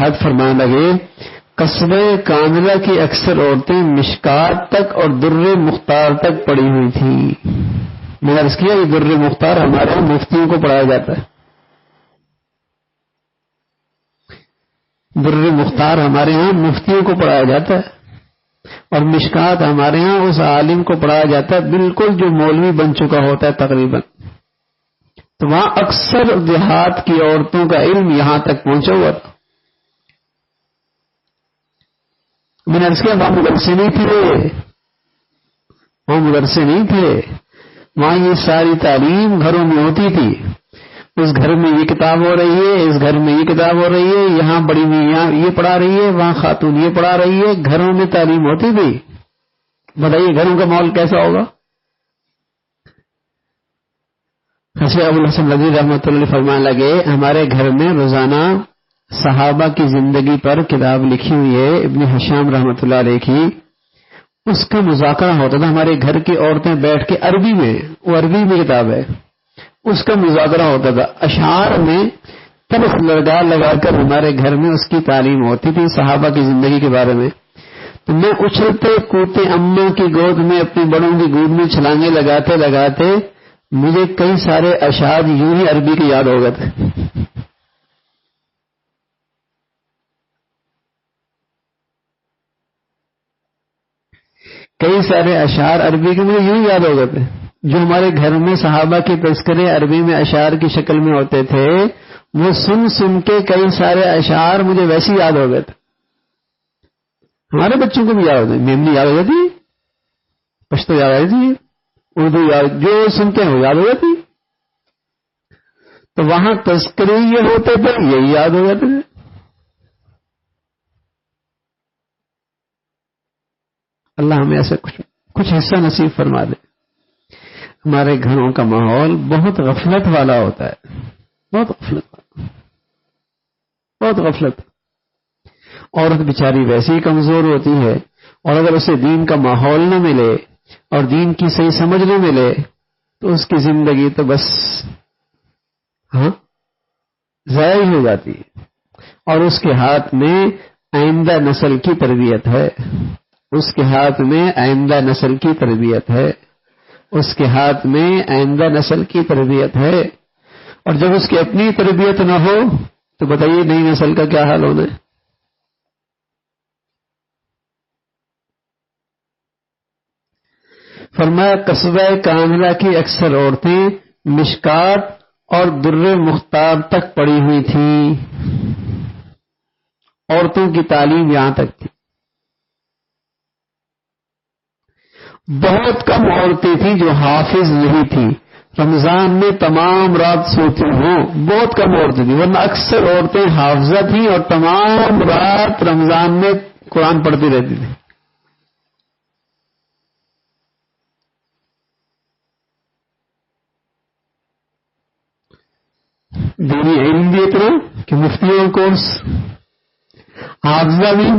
حد فرمانے لگے قصبہ کاملہ کی اکثر عورتیں مشکات تک اور در مختار تک پڑی ہوئی تھی. میں نے عرض کیا یہ در مختار ہمارے یہاں مفتیوں کو پڑھایا جاتا ہے. در مختار ہمارے ہاں مفتیوں کو پڑھایا جاتا ہے اور مشکات ہمارے ہاں اس عالم کو پڑھایا جاتا ہے بالکل جو مولوی بن چکا ہوتا ہے تقریباً. تو وہاں اکثر دیہات کی عورتوں کا علم یہاں تک پہنچا ہوا تھا. میں نے عرض کیا وہاں مدرسے نہیں تھے، وہاں مدرسے نہیں تھے، وہاں یہ ساری تعلیم گھروں میں ہوتی تھی. اس گھر میں یہ کتاب ہو رہی ہے، اس گھر میں یہ کتاب ہو رہی ہے، یہاں بڑی میاں یہ پڑھا رہی ہے، وہاں خاتون یہ پڑھا رہی ہے. گھروں میں تعلیم ہوتی تھی. بتائیے گھروں کا ماحول کیسا ہوگا؟ حضرت ابو الحسن ندوی رحمۃ اللہ علیہ فرمانے لگے ہمارے گھر میں روزانہ صحابہ کی زندگی پر کتاب لکھی ہوئی ہے ابن حشام رحمۃ اللہ علیہ کی، اس کا مذاکرہ ہوتا تھا. ہمارے گھر کی عورتیں بیٹھ کے عربی میں، وہ عربی میں کتاب ہے، اس کا مذاکرہ ہوتا تھا. اشعار میں طرف لگا کر ہمارے گھر میں اس کی تعلیم ہوتی تھی صحابہ کی زندگی کے بارے میں. تو میں اچھلتے کودتے اماں کی گود میں اپنی بڑوں کی گود میں چھلانگے لگاتے لگاتے مجھے کئی سارے اشعار یوں ہی عربی کے یاد ہو گئے تھے. کئی سارے اشعار عربی کے مجھے یوں یاد ہو گئے تھے جو ہمارے گھر میں صحابہ کے تذکرے عربی میں اشعار کی شکل میں ہوتے تھے. وہ سن سن کے کئی سارے اشعار مجھے ویسے یاد ہو گئے تھے. ہمارے بچوں کو بھی یاد ہوتے، میمنی یاد ہو جاتی، پشتو یاد آئی تھی، اردو یاد، جو سنتے ہیں وہ یاد ہو جاتی. تو وہاں تذکرے یہ ہوتے تھے، یہی یاد ہو جاتے تھے. اللہ ہمیں ایسے کچھ حصہ نصیب فرما دے. ہمارے گھروں کا ماحول بہت غفلت والا ہوتا ہے، بہت غفلت والا، بہت غفلت. عورت بیچاری ویسے ہی کمزور ہوتی ہے، اور اگر اسے دین کا ماحول نہ ملے اور دین کی صحیح سمجھ نہ ملے تو اس کی زندگی تو بس ضائع ہو جاتی ہے. اور اس کے ہاتھ میں آئندہ نسل کی تربیت ہے، اس کے ہاتھ میں آئندہ نسل کی تربیت ہے، اس کے ہاتھ میں آئندہ نسل کی تربیت ہے. اور جب اس کی اپنی تربیت نہ ہو تو بتائیے نئی نسل کا کیا حال ہونا ہے. فرمایا قصبہ کاملہ کی اکثر عورتیں مشکات اور در مختار تک پڑی ہوئی تھیں. عورتوں کی تعلیم یہاں تک تھی. بہت کم عورتیں تھیں جو حافظ نہیں تھیں، رمضان میں تمام رات سوتی ہوں. بہت کم عورتیں تھیں، ورنہ اکثر عورتیں حافظہ تھیں اور تمام رات رمضان میں قرآن پڑھتی رہتی تھیں. دینی علم بھی اتنا کہ مفتیوں کورس، حافظہ بھی.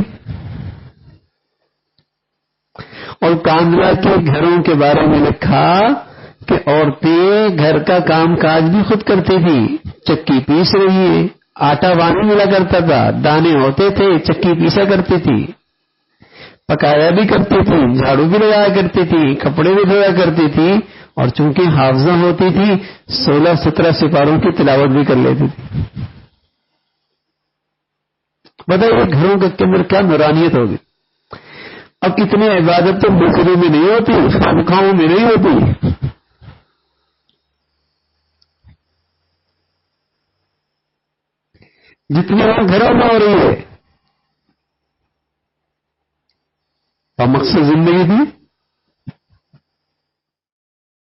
اور کاندلہ کے گھروں کے بارے میں لکھا کہ عورتیں گھر کا کام کاج بھی خود کرتی تھی. چکی پیس رہی ہے، آٹا وانی ملا کرتا تھا، دانے ہوتے تھے، چکی پیسا کرتی تھی، پکایا بھی کرتی تھی، جھاڑو بھی لگایا کرتی تھی، کپڑے بھی دھویا کرتی تھی. اور چونکہ حافظہ ہوتی تھی 16-17 سپاروں کی تلاوت بھی کر لیتی تھی. بتائیے گھروں کے اندر کیا نورانیت ہوگی. اب اتنی عبادت تو مسجدوں میں نہیں ہوتی، خانقاہوں میں نہیں ہوتی. جتنی گھروں میں ہو رہی ہے. اور مقصد زندگی تھی